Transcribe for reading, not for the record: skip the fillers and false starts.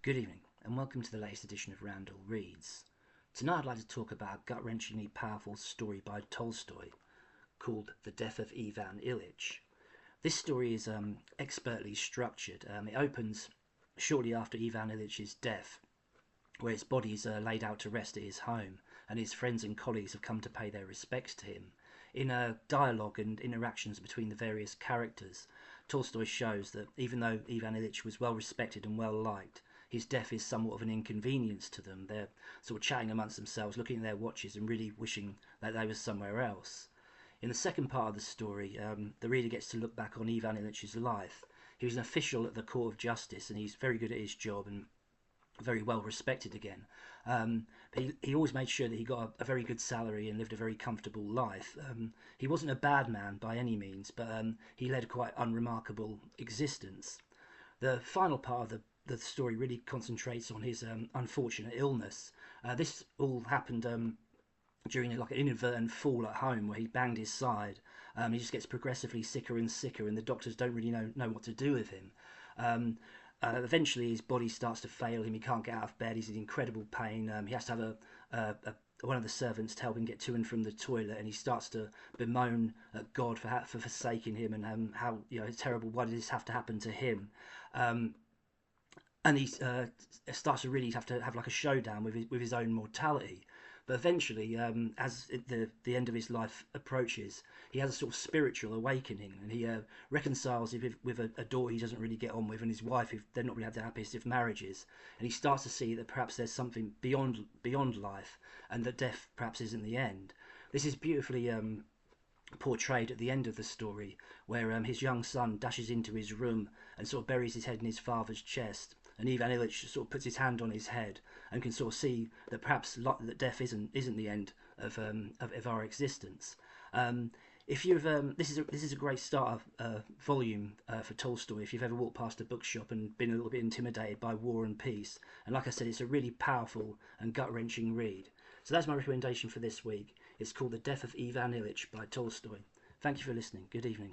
Good evening, and welcome to the latest edition of Randall Reads. Tonight I'd like to talk about a gut-wrenchingly powerful story by Tolstoy called The Death of Ivan Ilych. This story is expertly structured. It opens shortly after Ivan Ilych's death, where his body is laid out to rest at his home, and his friends and colleagues have come to pay their respects to him. In dialogue and interactions between the various characters, Tolstoy shows that even though Ivan Ilyich was well respected and well liked, his death is somewhat of an inconvenience to them. They're sort of chatting amongst themselves, looking at their watches and really wishing that they were somewhere else. In the second part of the story, the reader gets to look back on Ivan Ilych's life. He was an official at the Court of Justice, and he's very good at his job and very well respected again. He always made sure that he got a very good salary and lived a very comfortable life. He wasn't a bad man by any means, but he led a quite unremarkable existence. The final part of the story really concentrates on his unfortunate illness. This all happened during like an inadvertent fall at home where he banged his side. He just gets progressively sicker and sicker, and the doctors don't really know what to do with him. Eventually, his body starts to fail him. He can't get out of bed. He's in incredible pain. He has to have one of the servants to help him get to and from the toilet, and he starts to bemoan at God for forsaking him and how it's terrible. Why did this have to happen to him? And he starts to really have to have like a showdown with his own mortality. But eventually, as the end of his life approaches, he has a sort of spiritual awakening, and he reconciles with a daughter he doesn't really get on with, and his wife, if they're not really had the happiest of marriages. And he starts to see that perhaps there's something beyond life, and that death perhaps isn't the end. This is beautifully portrayed at the end of the story, where his young son dashes into his room and sort of buries his head in his father's chest, and Ivan Ilych sort of puts his hand on his head and can sort of see that perhaps that death isn't the end of our existence. If you've this is a great start volume for Tolstoy. If you've ever walked past a bookshop and been a little bit intimidated by War and Peace, and like I said, it's a really powerful and gut-wrenching read. So that's my recommendation for this week. It's called The Death of Ivan Ilych by Tolstoy. Thank you for listening. Good evening.